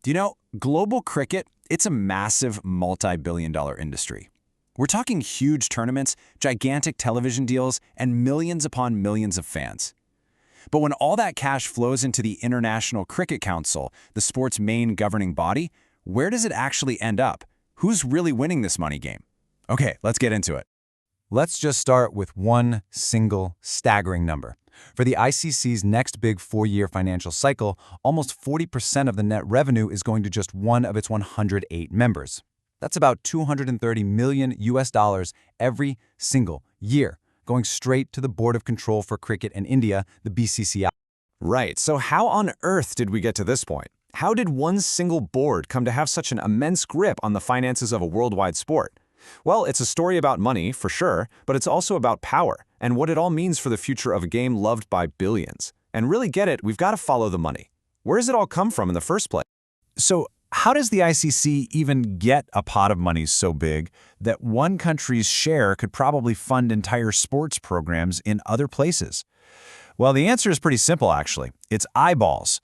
Do you know, global cricket, it's a massive multi-billion-dollar industry. We're talking huge tournaments, gigantic television deals, and millions upon millions of fans. But when all that cash flows into the International Cricket Council, the sport's main governing body, where does it actually end up? Who's really winning this money game? Okay, let's get into it. Let's just start with one single staggering number. For the ICC's next big 4-year financial cycle, almost 40% of the net revenue is going to just one of its 108 members. That's about $230 million every single year, going straight to the Board of Control for Cricket in India, the BCCI. Right, so how on earth did we get to this point? How did one single board come to have such an immense grip on the finances of a worldwide sport? Well, it's a story about money, for sure, but it's also about power and what it all means for the future of a game loved by billions. And really get it, we've got to follow the money. Where does it all come from in the first place? So how does the ICC even get a pot of money so big that one country's share could probably fund entire sports programs in other places? Well, the answer is pretty simple, actually. It's eyeballs.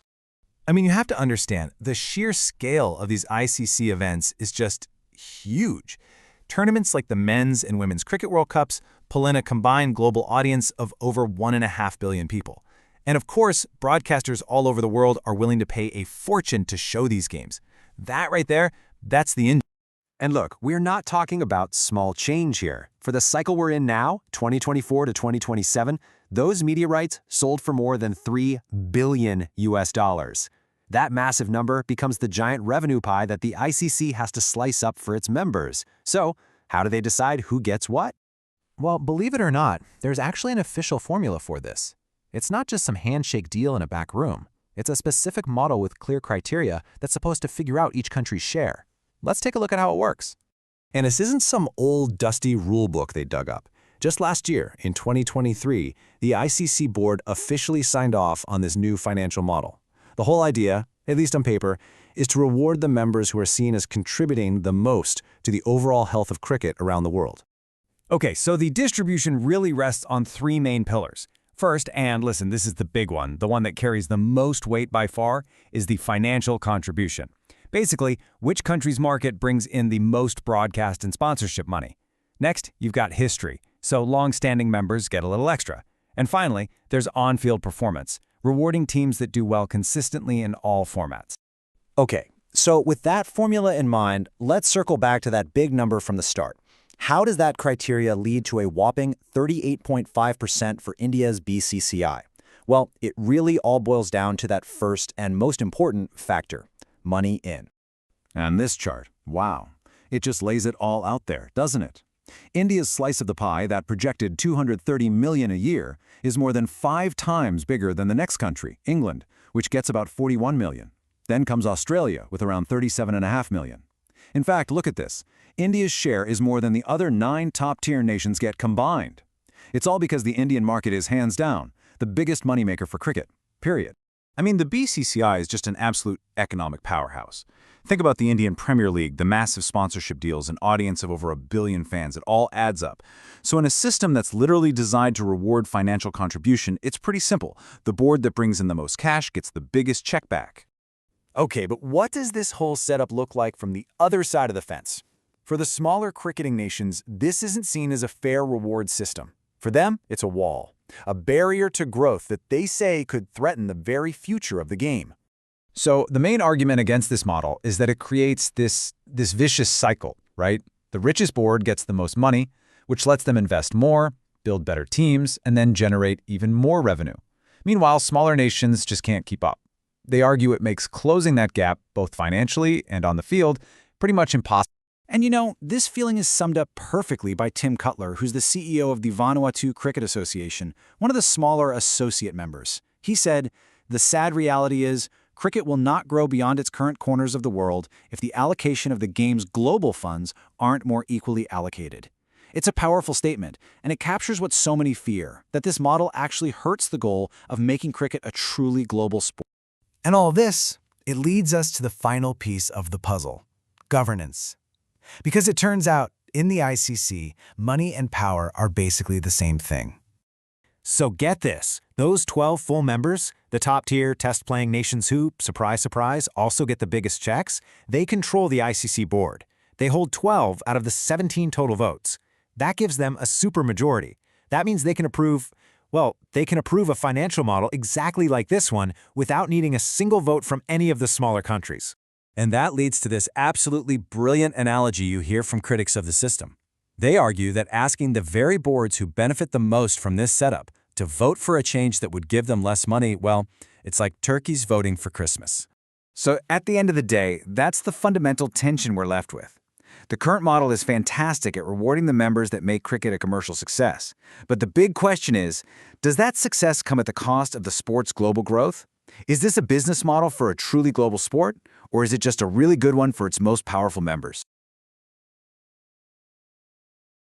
I mean, you have to understand, the sheer scale of these ICC events is just huge. Tournaments like the Men's and Women's Cricket World Cups pull in a combined global audience of over 1.5 billion people. And of course, broadcasters all over the world are willing to pay a fortune to show these games. That right there, that's the engine. And look, we're not talking about small change here. For the cycle we're in now, 2024 to 2027, those media rights sold for more than $3 billion. That massive number becomes the giant revenue pie that the ICC has to slice up for its members. So, how do they decide who gets what? Well, believe it or not, there's actually an official formula for this. It's not just some handshake deal in a back room. It's a specific model with clear criteria that's supposed to figure out each country's share. Let's take a look at how it works. And this isn't some old, dusty rule book they dug up. Just last year, in 2023, the ICC board officially signed off on this new financial model. The whole idea, at least on paper, is to reward the members who are seen as contributing the most to the overall health of cricket around the world. Okay, so the distribution really rests on three main pillars. First, and listen, this is the big one, the one that carries the most weight by far, is the financial contribution. Basically, which country's market brings in the most broadcast and sponsorship money. Next, you've got history, so long-standing members get a little extra. And finally, there's on-field performance, rewarding teams that do well consistently in all formats. Okay, so with that formula in mind, let's circle back to that big number from the start. How does that criteria lead to a whopping 38.5% for India's BCCI? Well, it really all boils down to that first and most important factor, money in. And this chart, wow, it just lays it all out there, doesn't it? India's slice of the pie, that projected $230 million a year, is more than 5 times bigger than the next country, England, which gets about $41 million. Then comes Australia with around $37.5 million. In fact, look at this. India's share is more than the other 9 top-tier nations get combined. It's all because the Indian market is, hands down, the biggest moneymaker for cricket, period. I mean, the BCCI is just an absolute economic powerhouse. Think about the Indian Premier League, the massive sponsorship deals, an audience of over 1 billion fans. It all adds up. So in a system that's literally designed to reward financial contribution, it's pretty simple. The board that brings in the most cash gets the biggest check back. Okay, but what does this whole setup look like from the other side of the fence? For the smaller cricketing nations, this isn't seen as a fair reward system. For them, it's a wall, a barrier to growth that they say could threaten the very future of the game. So the main argument against this model is that it creates this vicious cycle, right? The richest board gets the most money, which lets them invest more, build better teams, and then generate even more revenue. Meanwhile, smaller nations just can't keep up. They argue it makes closing that gap, both financially and on the field, pretty much impossible. And you know, this feeling is summed up perfectly by Tim Cutler, who's the CEO of the Vanuatu Cricket Association, one of the smaller associate members. He said, "The sad reality is, cricket will not grow beyond its current corners of the world if the allocation of the game's global funds aren't more equally allocated." It's a powerful statement, and it captures what so many fear, that this model actually hurts the goal of making cricket a truly global sport. And all this, it leads us to the final piece of the puzzle, governance. Because it turns out, in the ICC, money and power are basically the same thing. So get this, those 12 full members, The top-tier, test-playing nations who, surprise, surprise, also get the biggest checks, they control the ICC board. They hold 12 out of the 17 total votes. That gives them a supermajority. That means they can approve, well, they can approve a financial model exactly like this one without needing a single vote from any of the smaller countries. And that leads to this absolutely brilliant analogy you hear from critics of the system. They argue that asking the very boards who benefit the most from this setup to vote for a change that would give them less money, well, it's like turkeys voting for Christmas. So at the end of the day, that's the fundamental tension we're left with. The current model is fantastic at rewarding the members that make cricket a commercial success. But the big question is, does that success come at the cost of the sport's global growth? Is this a business model for a truly global sport, or is it just a really good one for its most powerful members?